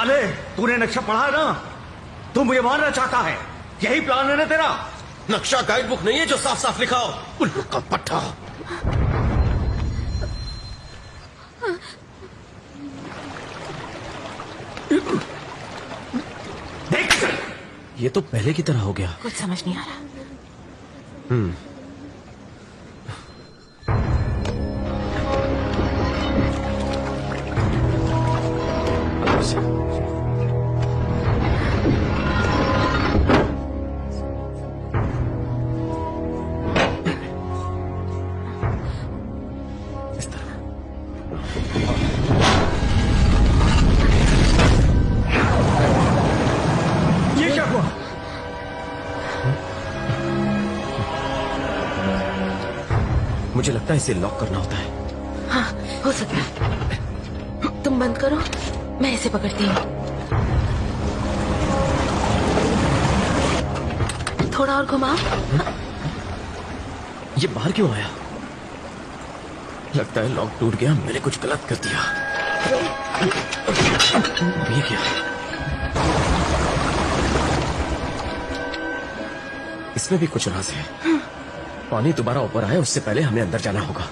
साले, तूने नक्शा पढ़ा है ना? तू मुझे मारना चाहता है, यही प्लान है ना तेरा? नक्शा गाइड बुक नहीं है जो साफ साफ लिखा हो। उल्लू का पट्टा। देख, ये तो पहले की तरह हो गया। कुछ समझ नहीं आ रहा। इस तरह। ये क्या हुआ? मुझे लगता है इसे लॉक करना होता है। हाँ, हो सकता है। तुम बंद करो, मैं इसे पकड़ती हूँ। थोड़ा और घुमाओ। ये बाहर क्यों आया? लगता है लॉक टूट गया, मैंने कुछ गलत कर दिया। ये क्या? इसमें भी कुछ राज है। पानी दोबारा ऊपर आए उससे पहले हमें अंदर जाना होगा।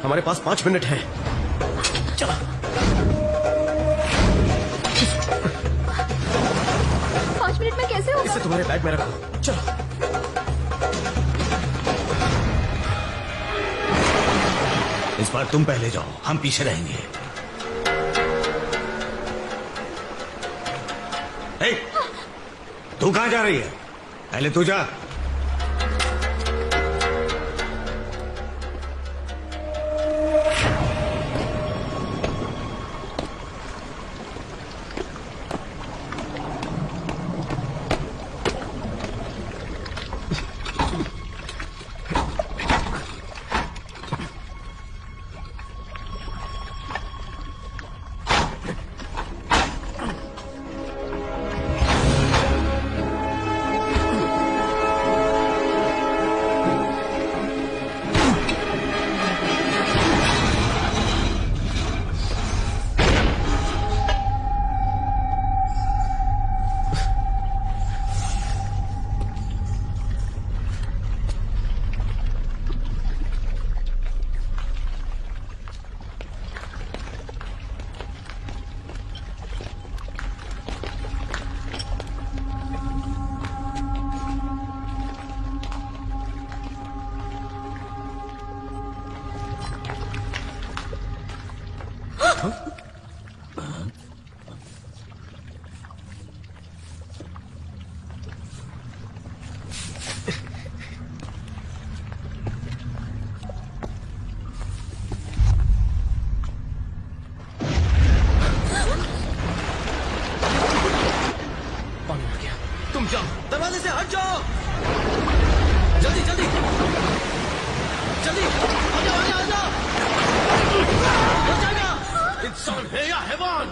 हमारे पास 5 मिनट है। चलो। 5 मिनट में कैसे होगा? इसे तुम्हारे बैग में रखो। चलो। इस बार तुम पहले जाओ, हम पीछे रहेंगे। ए, तू कहां जा रही है? पहले तू जा। तुम जाओ, दरवाजे से हट जाओ। जल्दी जल्दी जल्दी, आ जाओ आ जाओ। हो जाएगा। इंसान है या हैवान?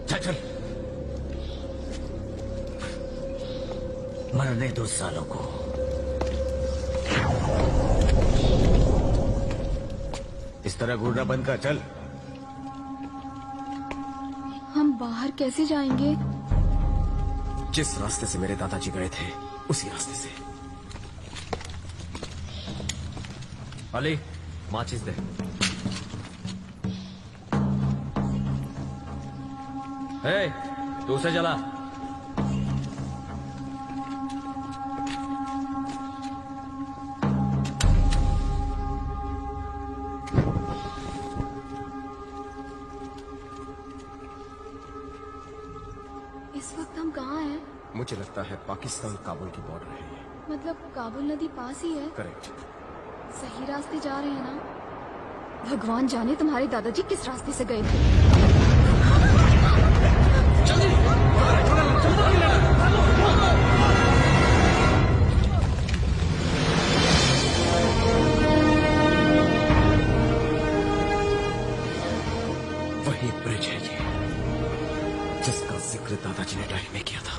चल चल, मरने दो सालों को। इस तरह घूरना बंद कर। चल। हम बाहर कैसे जाएंगे? जिस रास्ते से मेरे दादाजी गए थे उसी रास्ते से। अली, माचिस दे। तू उसे जला। इस वक्त हम कहाँ हैं? मुझे लगता है पाकिस्तान काबुल की बॉर्डर है ये। मतलब काबुल नदी पास ही है। करेक्ट। सही रास्ते जा रहे हैं ना? भगवान जाने तुम्हारे दादाजी किस रास्ते से गए थे। वही ब्रिज है ये जिसका जिक्र दादाजी ने डायरी में किया था।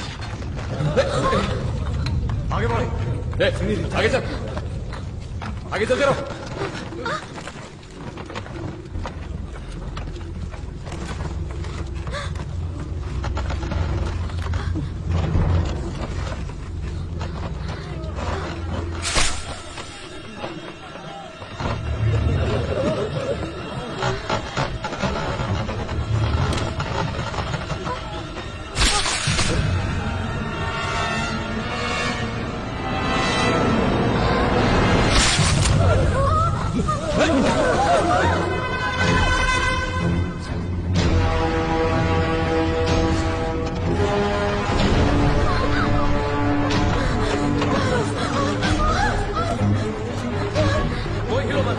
आगे बढ़ो। आगे चल, आगे चलते रहो। कोई हिलो मत।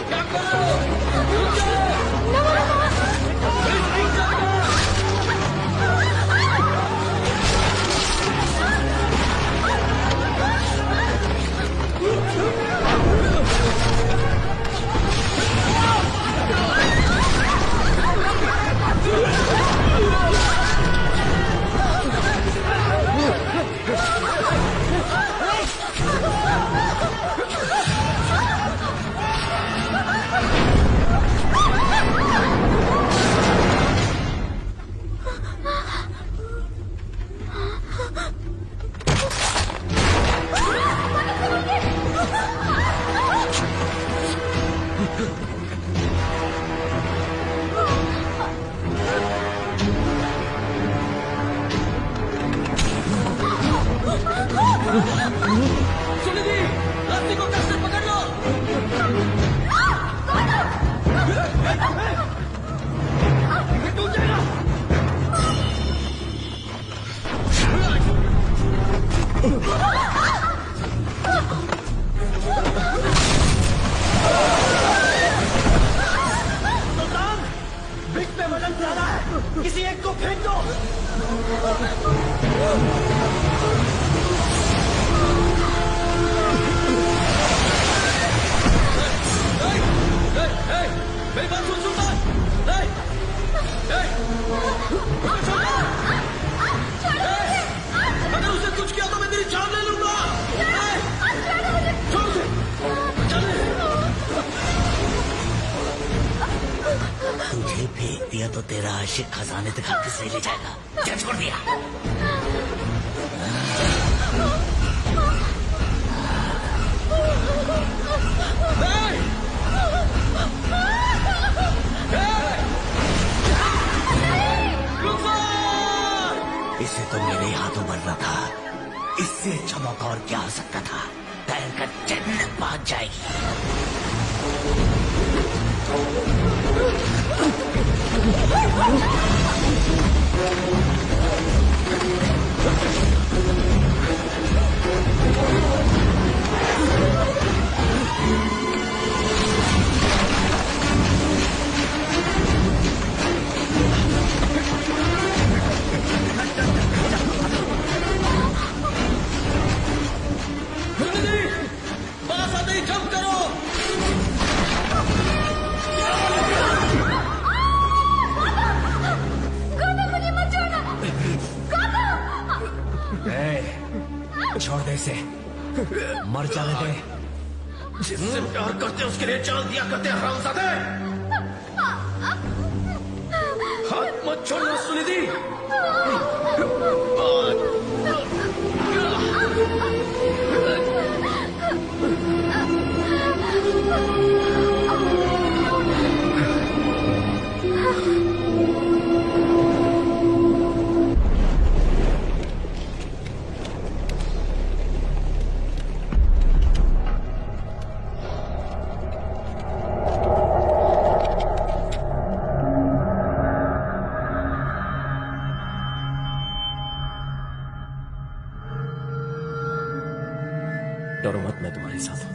क्या कर रहे हो? रुक जाओ। सुनिधि, रास्ते को कस से पकड़ लो। ये टूट जाएगा। सुल्तान, ब्रिज पे वजन ज्यादा है, किसी एक को फेंक दो। मेरी बात सुन सुल्तान। अगर उसे कुछ किया तो मैं तेरी जान ले लूंगा। छोड़ उसे। चल। तुझे फेंक दिया तो तेरा आशिक खजाने दिखा के से ले जाएगा। क्या छोड़ दिया? इसे तो मेरे हाथों बनना था। इससे अच्छा मौका और क्या हो सकता था? तैर कर जन्नत पहुंच जाएगी। सुनिधि, पास आते ही जंप करो। छोड़ दे इसे, मर जाने दे। जिससे प्यार करते उसके लिए जान दिया करते हरामजादे। हाथ मत छोड़ना सुनिधि। डरो मत, मैं तुम्हारे साथ हूं।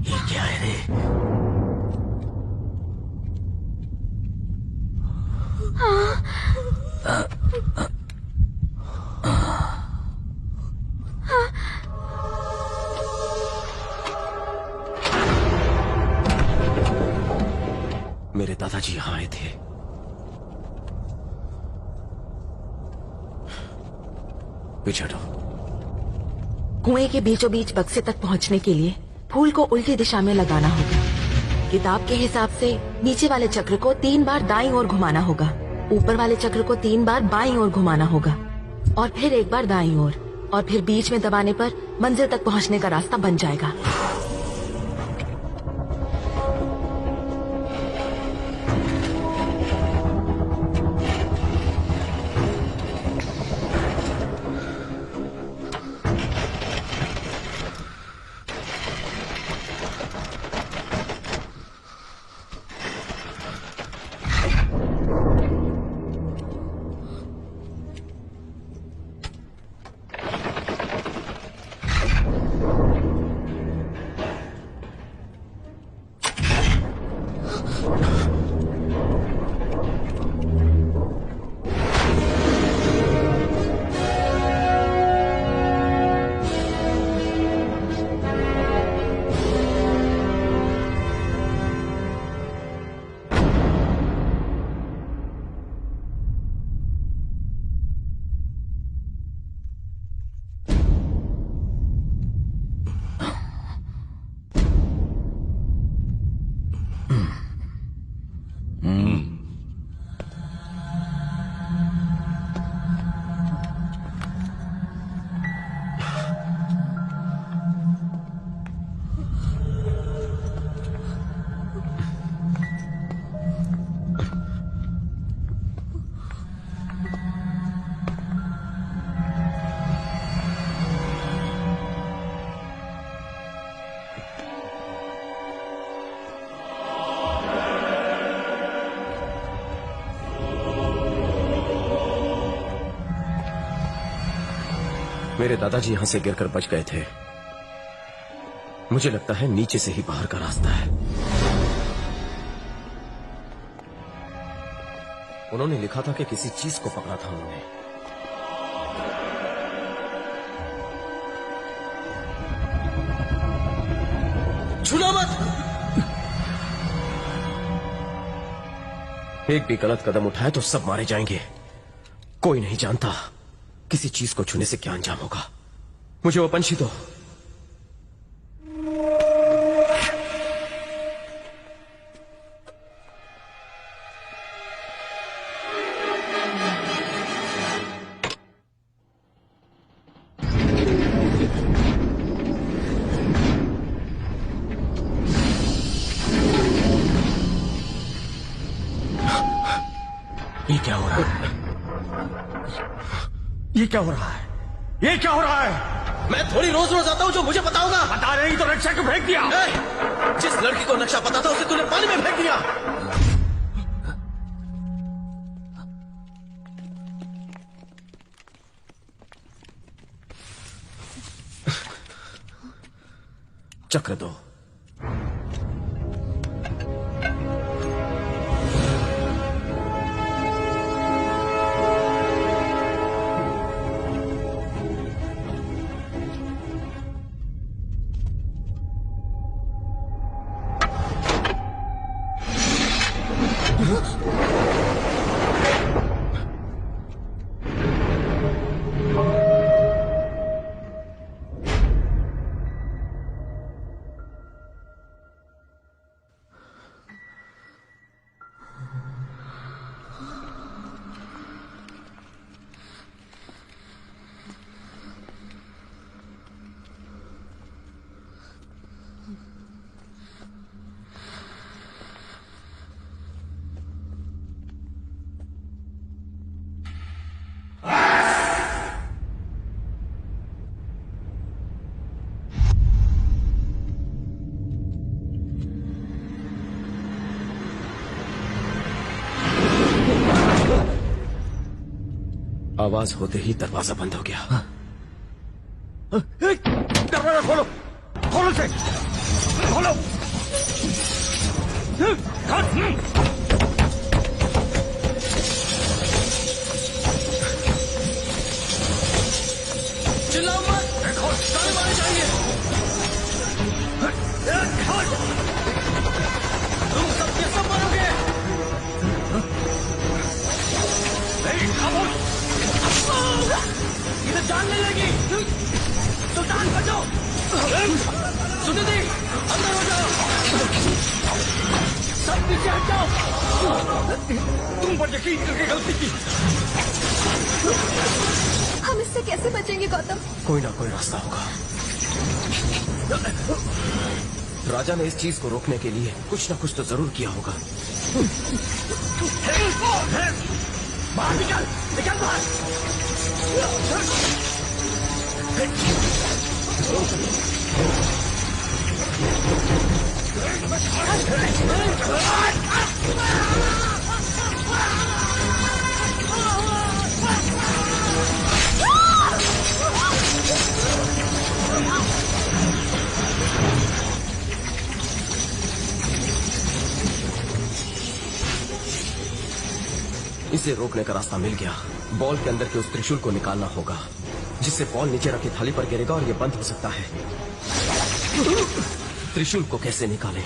ये क्या है रे? मेरे दादाजी यहां आए थे। पीछे हटो। कुएं के बीचों बीच बक्से तक पहुंचने के लिए फूल को उल्टी दिशा में लगाना होगा। किताब के हिसाब से नीचे वाले चक्र को 3 बार दाईं ओर घुमाना होगा, ऊपर वाले चक्र को 3 बार बाईं ओर घुमाना होगा और फिर 1 बार दाईं ओर, और फिर बीच में दबाने पर मंजिल तक पहुंचने का रास्ता बन जाएगा। मेरे दादाजी यहां से गिरकर बच गए थे। मुझे लगता है नीचे से ही बाहर का रास्ता है। उन्होंने लिखा था कि किसी चीज को पकड़ा था उन्होंने। छूना मत। एक भी गलत कदम उठाए तो सब मारे जाएंगे। कोई नहीं जानता किसी चीज को छूने से क्या अंजाम होगा। मुझे वो पंछी दो। ये क्या हो रहा है? ये क्या हो रहा है? ये क्या हो रहा है? मैं थोड़ी रोज रोज आता हूँ जो मुझे पता होगा। बता नहीं तो नक्शा क्यों फेंक दिया? जिस लड़की को नक्शा पता था उसे तूने पानी में फेंक दिया। चक्र दो। आवाज होते ही दरवाजा बंद हो गया। दरवाजा खोलो, खोलो से, खोलो। चिल्लाओ मत, ताले मारने चाहिए। तुम सब के सब मरोगे। खामोश। इधर जान नहीं लगी। सुल्तान बचो। सुनिधि अंदर हो जाओ। सब पीछे हट जाओ। तुम पर यकीन करके गलती की। हम इससे कैसे बचेंगे गौतम? कोई ना कोई रास्ता होगा। राजा ने इस चीज को रोकने के लिए कुछ ना कुछ तो जरूर किया होगा। बाहर निकल, निकल बाहर। इसे रोकने का रास्ता मिल गया। बॉल के अंदर के उस त्रिशूल को निकालना होगा, जिससे बॉल नीचे रखी थाली पर गिरेगा और ये बंद हो सकता है। त्रिशूल को कैसे निकालें?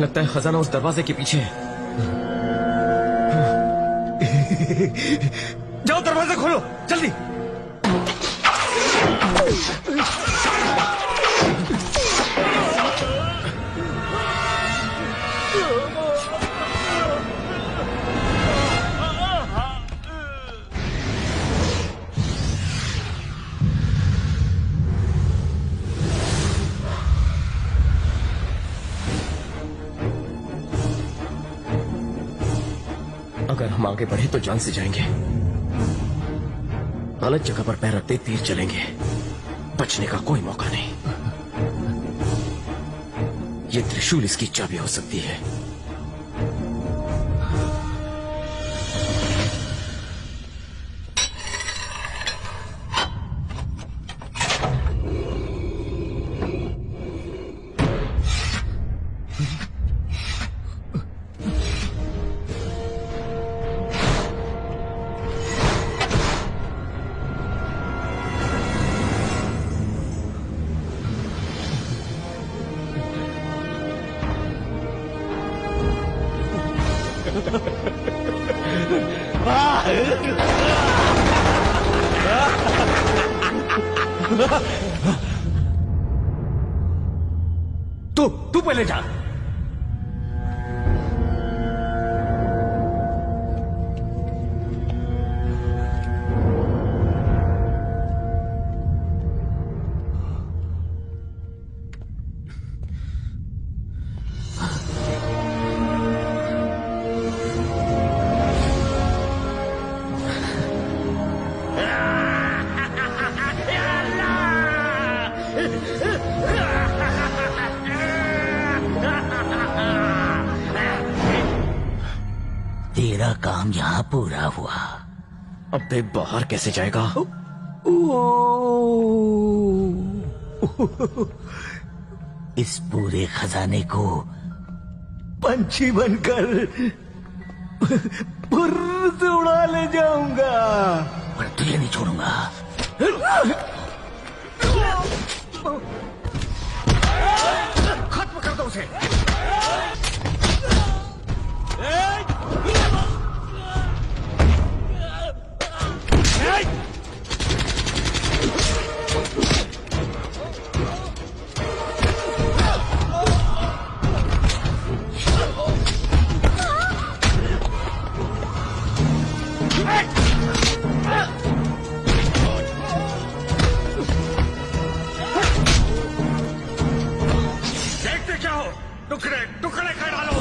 लगता है खजाना उस दरवाजे के पीछे है। जाओ दरवाजा खोलो, जल्दी। अगर हम आगे बढ़े तो जान से जाएंगे। गलत जगह पर पैर रखते तीर चलेंगे। बचने का कोई मौका नहीं। ये त्रिशूल इसकी चाबी हो सकती है। तू पहले जा। काम यहाँ पूरा हुआ। अबे बाहर कैसे जाएगा? इस पूरे खजाने को पंछी बनकर फुर्र से उड़ा ले जाऊंगा। पर तुझे नहीं छोड़ूंगा। खत्म कर दो उसे। देखते क्या हो? टुकड़े टुकड़े कर डालो।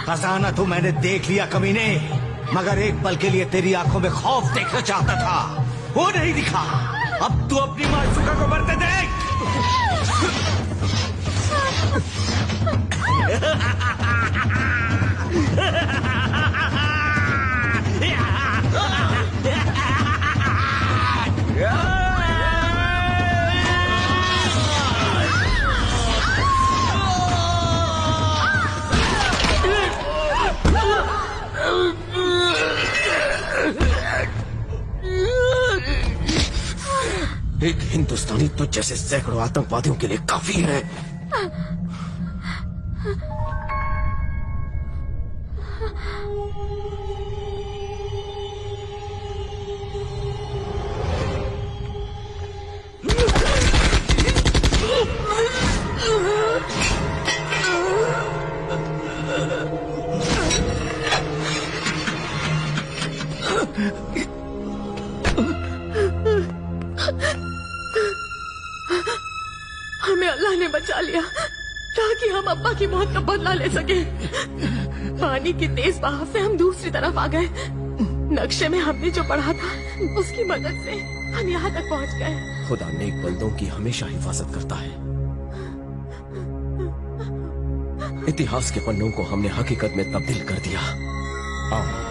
खजाना तो मैंने देख लिया कमीने, मगर एक पल के लिए तेरी आंखों में खौफ देखना चाहता था, वो नहीं दिखा। अब तू अपनी मासूका को मरते देख। एक हिंदुस्तानी तो जैसे सैकड़ों आतंकवादियों के लिए काफी है। हमें अल्लाह ने बचा लिया ताकि हम अब्बा की मौत का बदला ले सके। पानी की तेज बहाव से हम दूसरी तरफ आ गए। नक्शे में हमने जो पढ़ा था उसकी मदद से हम यहाँ तक पहुँच गए। खुदा नेक बंदों की हमेशा हिफाजत करता है। इतिहास के पन्नों को हमने हकीकत में तब्दील कर दिया। आओ।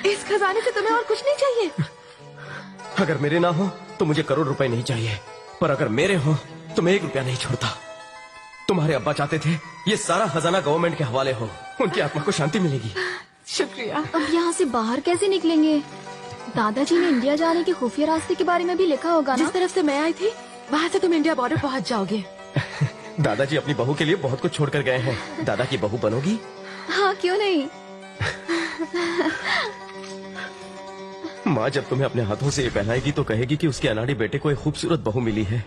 इस खजाने से तुम्हें और कुछ नहीं चाहिए? अगर मेरे ना हो तो मुझे करोड़ रुपए नहीं चाहिए, पर अगर मेरे हो तो मैं 1 रुपया नहीं छोड़ता। तुम्हारे अब्बा चाहते थे ये सारा खजाना गवर्नमेंट के हवाले हो, उनकी आत्मा को शांति मिलेगी। शुक्रिया। अब यहाँ से बाहर कैसे निकलेंगे? दादाजी ने इंडिया जाने के खुफिया रास्ते के बारे में भी लिखा होगा ना? जिस तरफ से मैं आई थी वहाँ से तुम इंडिया बॉर्डर पहुँच जाओगे। दादाजी अपनी बहू के लिए बहुत कुछ छोड़कर गए हैं। दादा की बहू बनोगी? हाँ, क्यों नहीं। माँ जब तुम्हें अपने हाथों से ये पहनाएगी तो कहेगी कि उसके अनाड़ी बेटे को एक खूबसूरत बहू मिली है।